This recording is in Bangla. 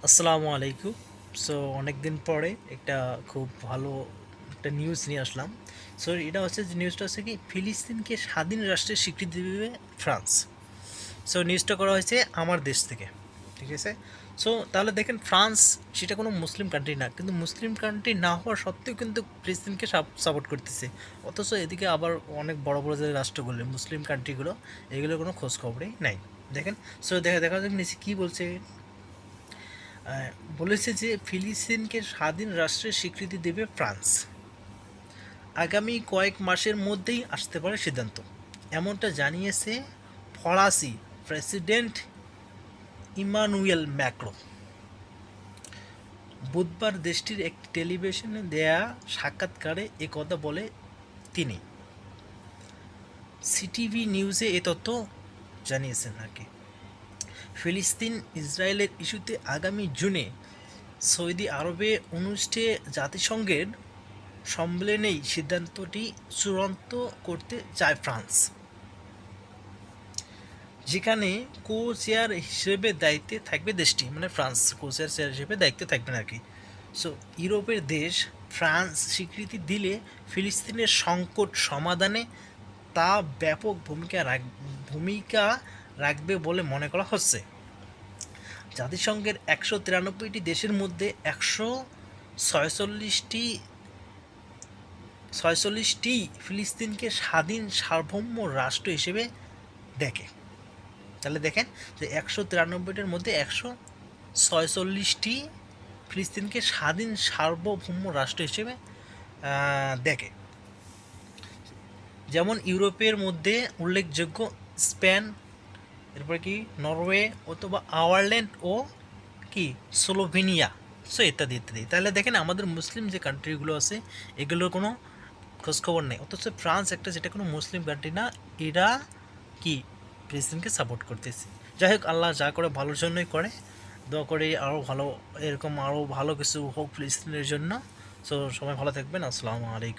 আসসালামু আলাইকুম। সো অনেক দিন পরে একটা খুব ভালো একটা নিউজ নিয়ে আসলাম। সো এটা হচ্ছে যে নিউজটা হচ্ছে কি ফিলিস্তিনকে স্বাধীন রাষ্ট্রের স্বীকৃতি দেবে ফ্রান্স। সো নিউজটা করা হয়েছে আমার দেশ থেকে, ঠিক আছে। সো তাহলে দেখেন ফ্রান্স সেটা কোনো মুসলিম কান্ট্রি না, কিন্তু মুসলিম কান্ট্রি না হওয়া সত্ত্বেও কিন্তু ফিলিস্তিনকে সাপোর্ট করতেছে। অথচ এদিকে আবার অনেক বড় বড় যে রাষ্ট্রগুলো মুসলিম কান্ট্রিগুলো এগুলোর কোনো খোঁজ খবরই নাই। দেখেন, সো দেখা যাক নিচে কী বলছে। বলেছে যে ফিলিস্তিনকে স্বাধীন রাষ্ট্রের স্বীকৃতি দেবে ফ্রান্স। আগামী কয়েক মাসের মধ্যেই আসতে পারে সিদ্ধান্ত, এমনটা জানিয়েছে ফরাসি প্রেসিডেন্ট ইমানুয়েল ম্যাক্রো। বুধবার দেশটির একটি টেলিভিশনে দেয়া সাক্ষাৎকারে কথা বলে তিনি। সিটিভি নিউজে এ তথ্য জানিয়েছেন আর কি। ফিলিস্তিন ইসরায়েলের ইস্যুতে আগামী জুনে সৌদি আরবে অনুষ্ঠেয় জাতিসংঘের সম্মেলনেই সিদ্ধান্তটি চূড়ান্ত করতে চায় ফ্রান্স, যেখানে কো চেয়ার হিসেবে দায়িত্বে থাকবে দেশটি, মানে ফ্রান্স কো চেয়ার হিসেবে দায়িত্বে থাকবেন আর কি। সো ইউরোপের দেশ ফ্রান্স স্বীকৃতি দিলে ফিলিস্তিনের সংকট সমাধানে তা ব্যাপক ভূমিকা রাখবে বলে মনে করা হচ্ছে। জাতিসংঘের 193টি দেশের মধ্যে 146টি ফিলিস্তিনকে স্বাধীন সার্বভৌম রাষ্ট্র হিসেবে দেখে। তাহলে দেখেন যে 193টার মধ্যে 146টি ফিলিস্তিনকে স্বাধীন সার্বভৌম রাষ্ট্র হিসেবে দেখে। যেমন ইউরোপের মধ্যে উল্লেখযোগ্য স্পেন, এরপরে কি নরওয়ে অথবা আয়ারল্যান্ড ও কি স্লোভেনিয়া, সো ইত্যাদি ইত্যাদি। তাহলে দেখেন আমাদের মুসলিম যে কান্ট্রিগুলো আছে এগুলোর কোনো খোঁজখবর নেই, অথচ ফ্রান্স একটা যেটা কোনো মুসলিম কান্ট্রি না, এরা কি ফিলিস্তিনকে সাপোর্ট করতেছে। যাই হোক, আল্লাহ যা করে ভালোর জন্যই করে, দোয়া করে আরও ভালো, এরকম আরও ভালো কিছু হোক ফিলিস্তিনের জন্য। সো সবাই ভালো থাকবেন। আসসালামু আলাইকুম।